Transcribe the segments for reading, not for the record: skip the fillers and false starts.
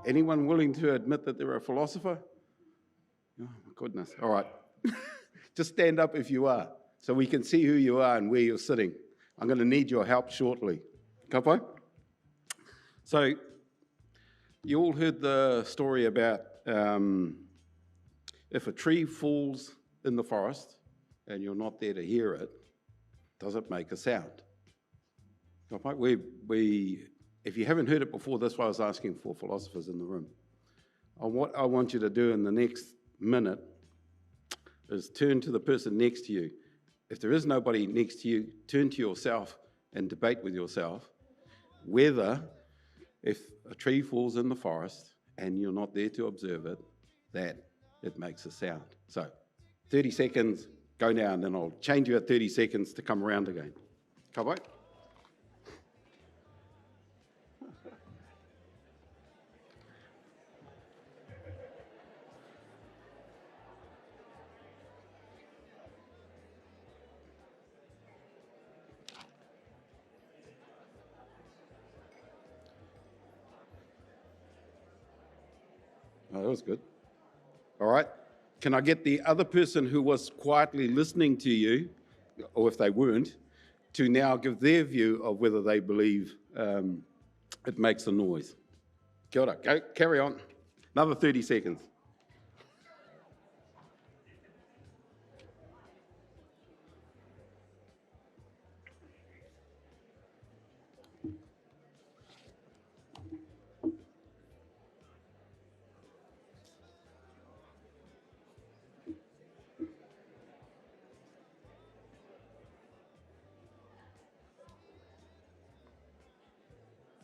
Anyone willing to admit that they're a philosopher? Oh, my goodness. All right. Just stand up if you are, so we can see who you are and where you're sitting. I'm going to need your help shortly. Ka pai? So, you all heard the story about if a tree falls in the forest and you're not there to hear it, does it make a sound? Ka pai? If you haven't heard it before, that's why I was asking for philosophers in the room. What I want you to do in the next minute is turn to the person next to you. If there is nobody next to you, turn to yourself and debate with yourself whether, if a tree falls in the forest and you're not there to observe it, that it makes a sound. So, 30 seconds, go now, and then I'll change you at 30 seconds to come around again. Ka pai? Oh, that was good. All right. Can I get the other person who was quietly listening to you, or if they weren't, to now give their view of whether they believe it makes a noise? Kia ora. Go, carry on. Another 30 seconds.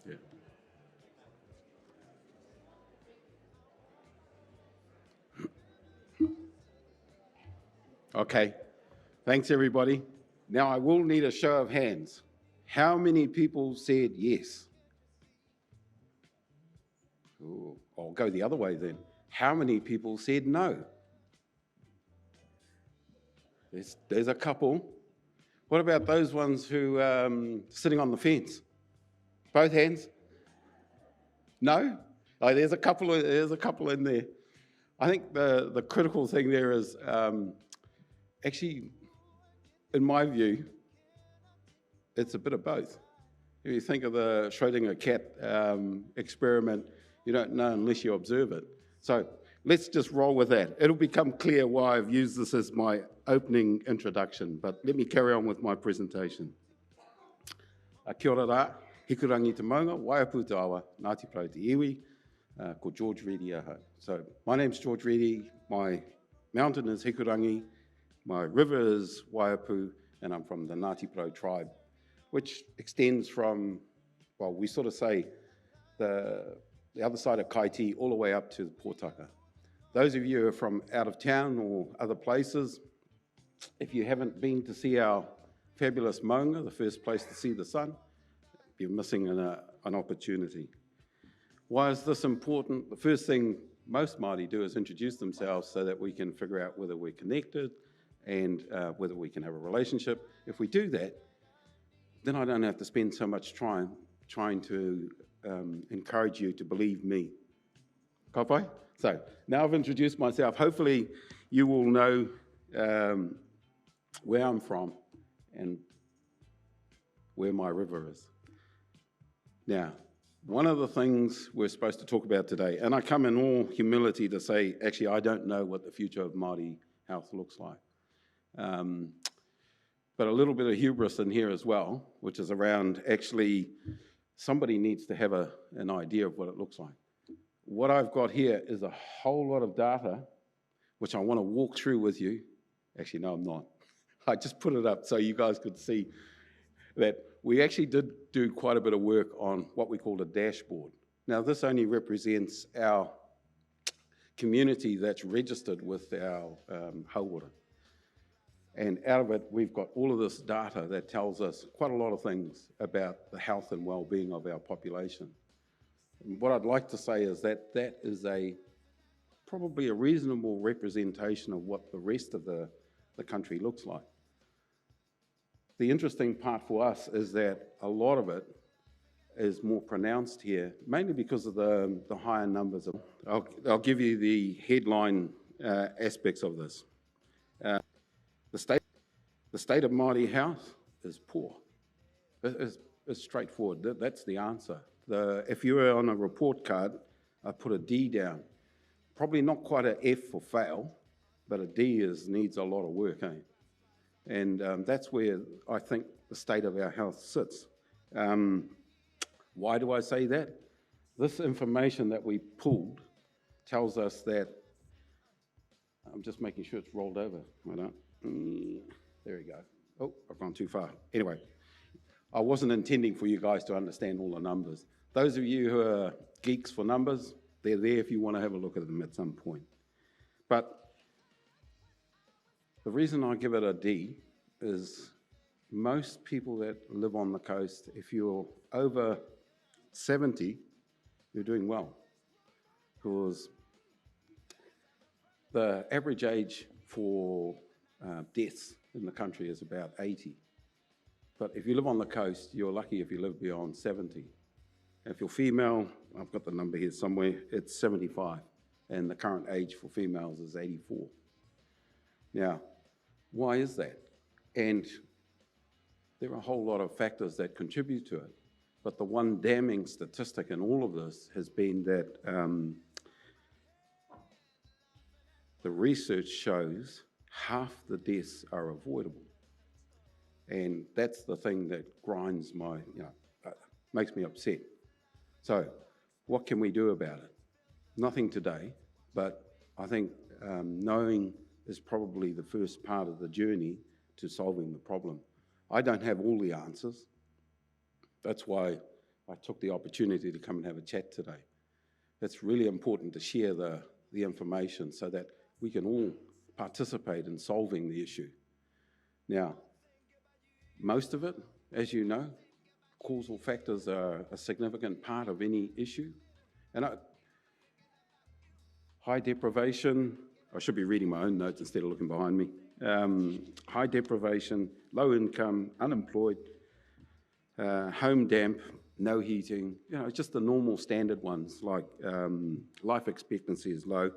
Yeah. Okay. Thanks, everybody. Now, I will need a show of hands. How many people said yes? Ooh, I'll go the other way then. How many people said no? There's a couple. What about those ones who sitting on the fence? Both hands? No? Oh, there's a couple in there. I think the critical thing there is actually, in my view, it's a bit of both. If you think of the Schrödinger cat experiment, you don't know unless you observe it. So let's just roll with that. It'll become clear why I've used this as my opening introduction, but let me carry on with my presentation. Kia ora rā, hikurangi te maunga, waiapu te awa, Ngati Porou te iwi, ko George Reedy ahau. So my name's George Reedy, my mountain is Hikurangi, my river is Waiapu, and I'm from the Ngati Porou tribe, which extends from, well, we sort of say the other side of Kaiti all the way up to Pōtaka. Those of you who are from out of town or other places, if you haven't been to see our fabulous maunga, the first place to see the sun, you're missing an opportunity. Why is this important? The first thing most Māori do is introduce themselves so that we can figure out whether we're connected and whether we can have a relationship. If we do that, then I don't have to spend so much time trying to encourage you to believe me. Ka pai? So now I've introduced myself. Hopefully you will know where I'm from and where my river is. Now, one of the things we're supposed to talk about today, and I come in all humility to say, actually, I don't know what the future of Māori health looks like. But a little bit of hubris in here as well, which is around actually somebody needs to have an idea of what it looks like. What I've got here is a whole lot of data, which I want to walk through with you. Actually, no, I'm not. I just put it up so you guys could see that we actually did do quite a bit of work on what we called a dashboard. Now, this only represents our community that's registered with our hauora. And out of it, we've got all of this data that tells us quite a lot of things about the health and well-being of our population. And what I'd like to say is that that is probably a reasonable representation of what the rest of the country looks like. The interesting part for us is that a lot of it is more pronounced here, mainly because of the higher numbers. I'll give you the headline aspects of this. The state of Māori health is poor. It's straightforward. That's the answer. If you were on a report card, I put a D down. Probably not quite an F for fail, but a D needs a lot of work, eh? And that's where I think the state of our health sits. Why do I say that? This information that we pulled tells us that, I'm just making sure it's rolled over. There we go. Oh, I've gone too far. Anyway, I wasn't intending for you guys to understand all the numbers. Those of you who are geeks for numbers, they're there if you want to have a look at them at some point. But the reason I give it a D is most people that live on the coast, if you're over 70, you're doing well. Because the average age for deaths in the country is about 80. But if you live on the coast, you're lucky if you live beyond 70. If you're female, I've got the number here somewhere, it's 75. And the current age for females is 84. Now, why is that? And there are a whole lot of factors that contribute to it. But the one damning statistic in all of this has been that the research shows half the deaths are avoidable. And that's the thing that grinds makes me upset. So what can we do about it? Nothing today, but I think knowing is probably the first part of the journey to solving the problem. I don't have all the answers. That's why I took the opportunity to come and have a chat today. It's really important to share the information so that we can all participate in solving the issue. Now, most of it, as you know, causal factors are a significant part of any issue. And high deprivation, I should be reading my own notes instead of looking behind me. High deprivation, low income, unemployed, home damp, no heating, just the normal standard ones like life expectancy is low,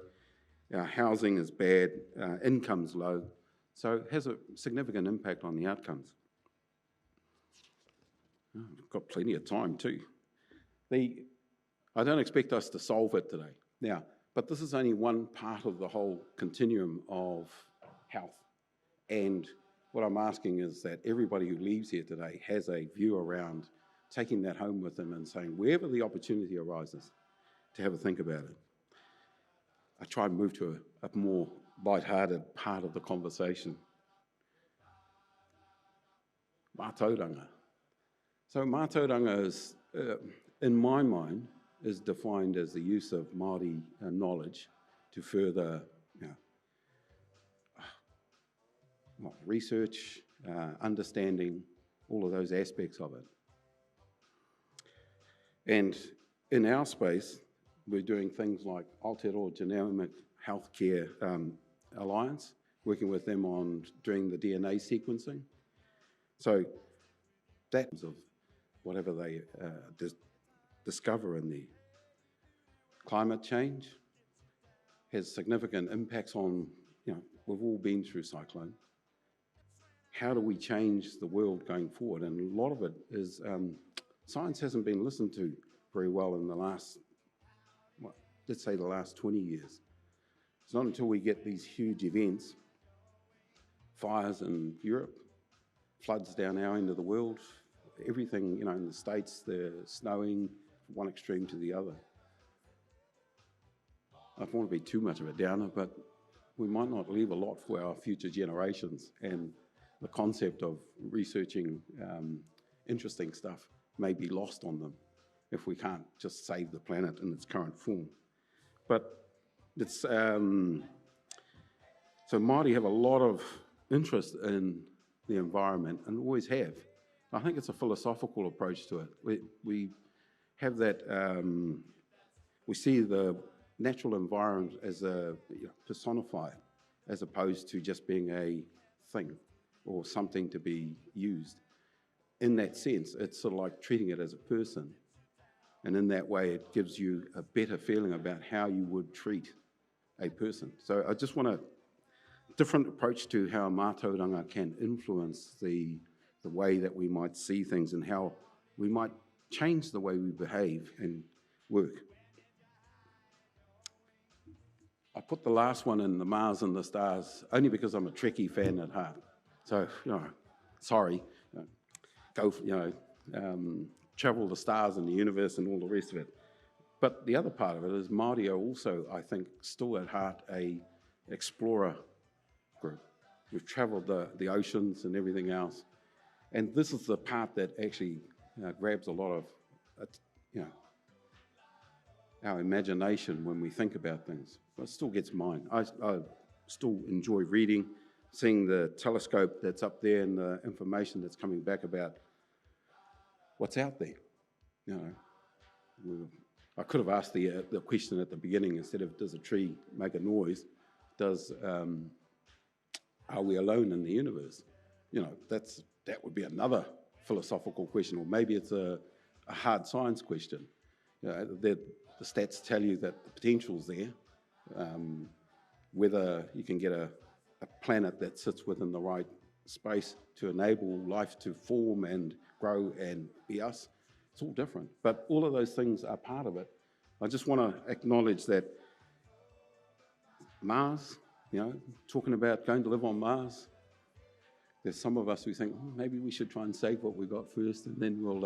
housing is bad, income's low. So it has a significant impact on the outcomes. I've got plenty of time too. I don't expect us to solve it today. Now, but this is only one part of the whole continuum of health. And what I'm asking is that everybody who leaves here today has a view around taking that home with them and saying, wherever the opportunity arises, to have a think about it. I try and move to a more light-hearted part of the conversation. Mātauranga. So Mātauranga is, in my mind, is defined as the use of Māori knowledge to further research, understanding, all of those aspects of it. And in our space, we're doing things like Aotearoa Genomic Healthcare Alliance, working with them on doing the DNA sequencing. So that's of whatever they discover in the climate change has significant impacts on, we've all been through cyclone. How do we change the world going forward? And a lot of it is science hasn't been listened to very well in the last, let's say the last 20 years. It's not until we get these huge events, fires in Europe, floods down our end of the world, everything, in the States, they're snowing from one extreme to the other. I don't want to be too much of a downer, but we might not leave a lot for our future generations, and the concept of researching interesting stuff may be lost on them if we can't just save the planet in its current form. But it's, so Māori have a lot of interest in the environment and always have. I think it's a philosophical approach to it. We have that, we see the natural environment as personified, as opposed to just being a thing or something to be used. In that sense, it's sort of like treating it as a person. And in that way, it gives you a better feeling about how you would treat a person. So I just want a different approach to how Mātauranga can influence the way that we might see things and how we might change the way we behave and work. I put the last one in, the Mars and the Stars, only because I'm a Trekkie fan at heart. So, sorry, go, travel the stars and the universe and all the rest of it. But the other part of it is Māori are also, I think, still at heart a explorer group. We've travelled the oceans and everything else. And this is the part that actually grabs a lot of, our imagination when we think about things. But it still gets mine. I still enjoy reading, seeing the telescope that's up there and the information that's coming back about what's out there. I could have asked the question at the beginning instead of does a tree make a noise, are we alone in the universe? That would be another philosophical question, or maybe it's a hard science question. The stats tell you that the potential's there. Whether you can get a planet that sits within the right space to enable life to form and grow and be us, it's all different. But all of those things are part of it. I just want to acknowledge that Mars, talking about going to live on Mars, there's some of us who think, maybe we should try and save what we got first, and then we'll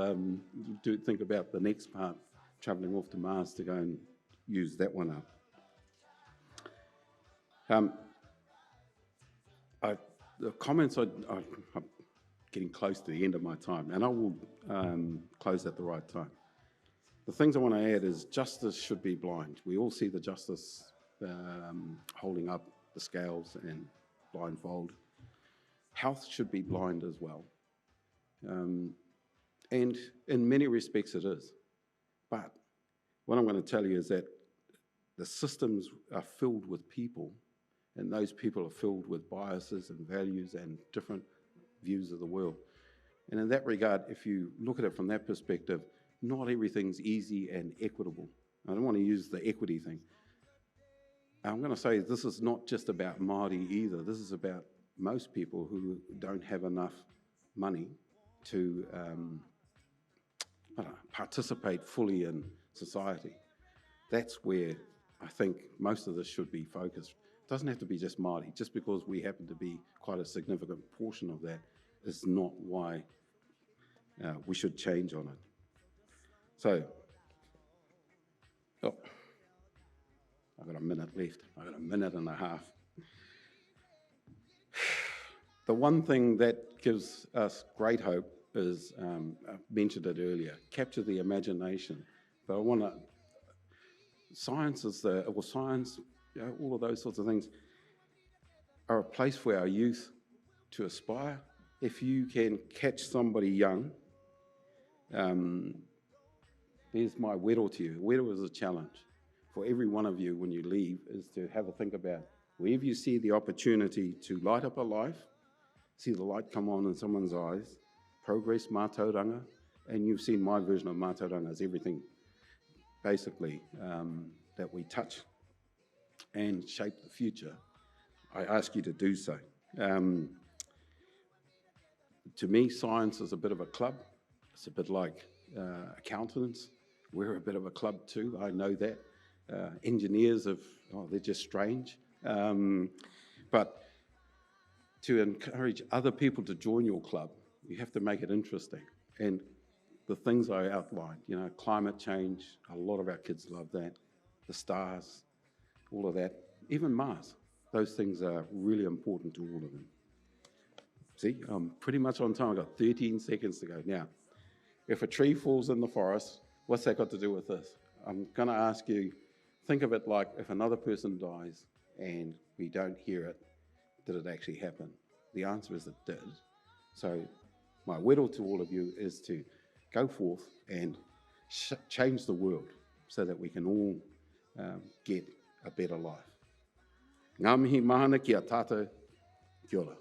think about the next part, travelling off to Mars to go and use that one up. The comments, I'm getting close to the end of my time, and I will close at the right time. The things I want to add is justice should be blind. We all see the justice holding up the scales and blindfold. Health should be blind as well. And in many respects it is. But what I'm going to tell you is that the systems are filled with people, and those people are filled with biases and values and different views of the world. And in that regard, if you look at it from that perspective, not everything's easy and equitable. I don't want to use the equity thing. I'm going to say this is not just about Māori either. This is about most people who don't have enough money to participate fully in society. That's where I think most of this should be focused. It doesn't have to be just Māori. Just because we happen to be quite a significant portion of that is not why we should change on it. So, I've got a minute left. I've got a minute and a half. The one thing that gives us great hope is, I mentioned it earlier, capture the imagination. But I want to, science, all of those sorts of things are a place for our youth to aspire. If you can catch somebody young, there's my wero to you. Wero is a challenge for every one of you when you leave, is to have a think about wherever you see the opportunity to light up a life, see the light come on in someone's eyes, progress Mātauranga, and you've seen my version of Mātauranga as everything, basically, that we touch and shape the future. I ask you to do so. To me, science is a bit of a club. It's a bit like accountants. We're a bit of a club too, I know that. Engineers, they're just strange. But to encourage other people to join your club, you have to make it interesting. And the things I outlined, climate change, a lot of our kids love that. The stars, all of that. Even Mars, those things are really important to all of them. See, I'm pretty much on time. I've got 13 seconds to go. Now, if a tree falls in the forest, what's that got to do with this? I'm going to ask you, think of it like if another person dies and we don't hear it, did it actually happen? The answer is it did. So my wero to all of you is to go forth and change the world so that we can all get a better life. Ngā mihi mahana ki a tātou, kia ora.